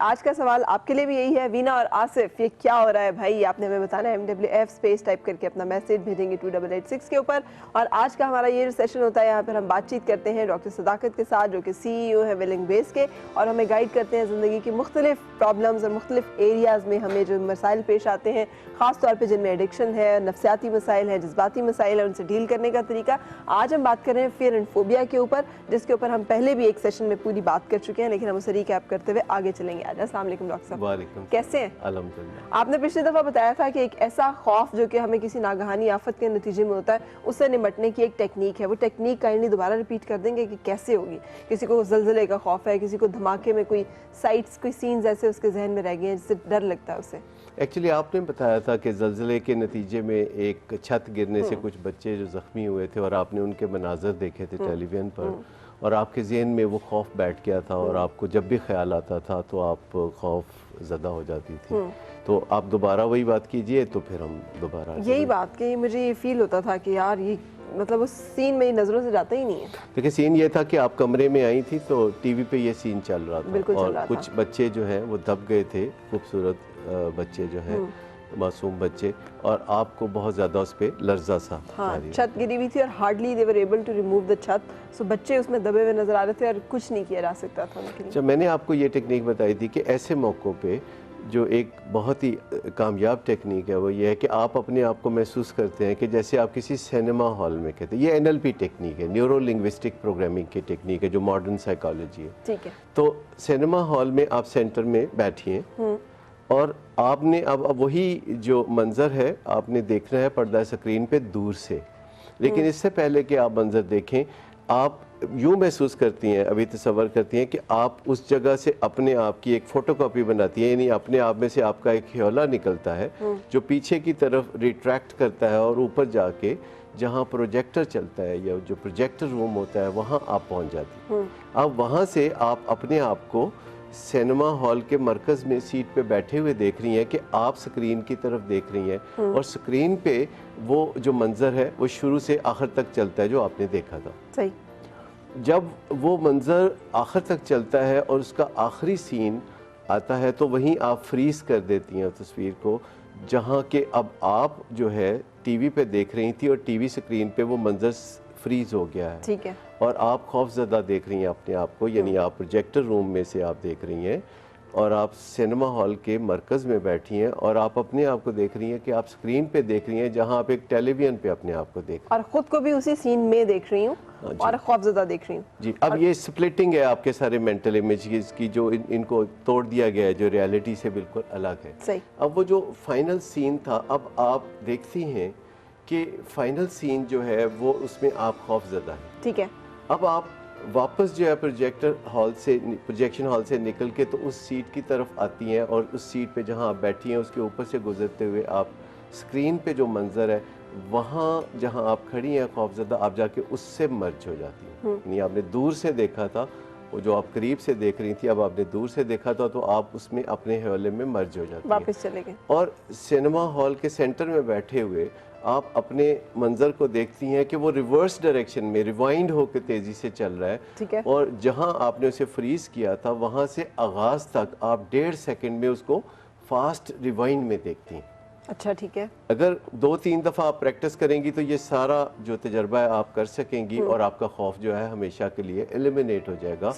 आज का सवाल आपके लिए भी यही है। वीना और आसिफ, ये क्या हो रहा है भाई? आपने हमें बताना है। MWF स्पेस टाइप करके अपना मैसेज भेजेंगे 2886 के ऊपर। और आज का हमारा ये सेशन होता है, यहाँ पर हम बातचीत करते हैं डॉक्टर सदाकत के साथ, जो कि CEO है विलिंग बेस के, और हमें गाइड करते हैं ज़िंदगी की मुख्तलिफ प्रॉब्लम्स और मुख्तलिफ एरियाज़ में हमें जो मसाइल पेश आते हैं, ख़ास तौर पर जिनमें एडिक्शन है, नफ्सियाती मसाइल है, जज्बाती मसाइल है, उनसे डील करने का तरीका। आज हम बात कर रहे हैं फियर एंड फोबिया के ऊपर, जिसके ऊपर हम पहले भी एक सेशन में पूरी बात कर चुके हैं, लेकिन हम उसे रिकैप करते हुए आगे चलेंगे। आज अस्सलाम वालेकुम डॉक्टर साहब। वालेकुम, कैसे हैं? अल्हम्दुलिल्लाह। आपने पिछली दफ़ा बताया था कि एक ऐसा खौफ जो कि हमें किसी नागहानी आफत के नतीजे में होता है, उससे निपटने की एक टेक्निक है। वो टेक्निक काइंडली दोबारा रिपीट कर देंगे कि कैसे होगी? किसी को ज़लज़ले का खौफ है, किसी को धमाके में कोई साइट्स, कोई सीन्स ऐसे उसके जहन में रह गए हैं जिससे डर लगता है उसे। एक्चुअली आपने बताया था कि ज़लज़ले के नतीजे में एक छत गिरने से कुछ बच्चे जो ज़ख्मी हुए थे और आपने उनके मनाज़र देखे थे टेलीविज़न पर, और आपके ज़हन में वो खौफ बैठ गया था और आपको जब भी ख्याल आता था तो आप खौफ ज़दा हो जाती थी। तो आप दोबारा वही बात कीजिए तो फिर हम दोबारा यही बात कि मुझे ये फील होता था कि यार ये मतलब उस सीन मेरी नज़रों से जाता ही नहीं है। देखिए, सीन ये था कि आप कमरे में आई थी तो टीवी पे ये सीन चल रहा था, बिल्कुल चल और रहा कुछ था। बच्चे जो हैं वो दब गए थे, खूबसूरत बच्चे जो हैं, मासूम बच्चे, और आपको बहुत ज़्यादा उस पर लर्जा सा हाँ, जारी छत गिरी हुई थी और hardly they were able to remove the छत। सो बच्चे उसमें दबे हुए नजर आ रहे थे और कुछ नहीं किया जा सकता था उनके लिए। जब मैंने आपको ये टेक्निक बताई थी कि ऐसे मौक़ों पे जो एक बहुत ही कामयाब टेक्निक है वो ये है कि आप अपने आप को महसूस करते हैं कि जैसे आप किसी सिनेमा हॉल में कहते हैं। ये NLP टेक्निक है, न्यूरो लिंग्विस्टिक प्रोग्रामिंग की टेक्निक है, जो मॉडर्न साइकोलॉजी है। ठीक है। तो सिनेमा हॉल में आप सेंटर में बैठिए और आपने अब वही जो मंज़र है आपने देखना है पर्दा स्क्रीन पे दूर से। लेकिन इससे पहले कि आप मंज़र देखें, आप यूँ महसूस करती हैं, अभी तसव्वुर करती हैं कि आप उस जगह से अपने आप की एक फ़ोटोकॉपी बनाती हैं, यानी अपने आप में से आपका एक ह्योला निकलता है जो पीछे की तरफ रिट्रैक्ट करता है और ऊपर जाके जहाँ प्रोजेक्टर चलता है या जो प्रोजेक्टर रूम होता है वहाँ आप पहुँच जाती हैं। अब वहाँ से आप अपने आप को सिनेमा हॉल के मरकज़ में सीट पे बैठे हुए देख रही हैं कि आप स्क्रीन की तरफ देख रही हैं, और स्क्रीन पे वो जो मंज़र है वो शुरू से आखिर तक चलता है जो आपने देखा था। सही। जब वो मंज़र आखिर तक चलता है और उसका आखिरी सीन आता है तो वहीं आप फ्रीज़ कर देती हैं तस्वीर को, जहाँ के अब आप जो है टीवी पे देख रही थी और टीवी स्क्रीन पे वो मंज़र फ्रीज़ हो गया है। ठीक है। और आप खौफज़दा देख रही हैं अपने आप को, यानी आप प्रोजेक्टर रूम में से आप देख रही हैं और आप सिनेमा हॉल के मरकज़ में बैठी हैं और आप अपने आप को देख रही हैं कि आप स्क्रीन पे देख रही हैं, जहां आप एक टेलीविज़न पे अपने आप को देख, और ख़ुद को भी उसी सीन में देख रही हूँ और खौफज़दा देख रही हूँ जी। अब ये स्प्लिटिंग है आपके सारे मेंटल इमेज की, जो इनको तोड़ दिया गया है, जो रियलिटी से बिल्कुल अलग है। सही। अब वो जो फाइनल सीन था, अब आप देखती हैं कि फाइनल सीन जो है वो उसमें आप खौफज़दा हैं। ठीक है। अब आप वापस जो है प्रोजेक्शन हॉल से निकल के तो उस सीट की तरफ आती हैं, और उस सीट पे जहां आप बैठी हैं उसके ऊपर से गुजरते हुए आप स्क्रीन पे जो मंज़र है वहाँ जहां आप खड़ी हैं खौफज़दा, आप जाके उससे मर्ज हो जाती हैं। यानी आपने दूर से देखा था, वो जो आप करीब से देख रही थी, अब आपने दूर से देखा था तो आप उसमें अपने हवाले में मर्ज हो जाती हैं, वापस चले गए। और सिनेमा हॉल के सेंटर में बैठे हुए आप अपने मंज़र को देखती हैं कि वो रिवर्स डायरेक्शन में रिवाइंड होकर तेज़ी से चल रहा है। ठीक है। और जहां आपने उसे फ्रीज़ किया था वहां से आगाज़ तक आप 1.5 सेकंड में उसको फास्ट रिवाइंड में देखती हैं। अच्छा, ठीक है। अगर 2-3 दफ़ा आप प्रैक्टिस करेंगी तो ये सारा जो तजर्बा है आप कर सकेंगी और आपका खौफ जो है हमेशा के लिए एलिमिनेट हो जाएगा।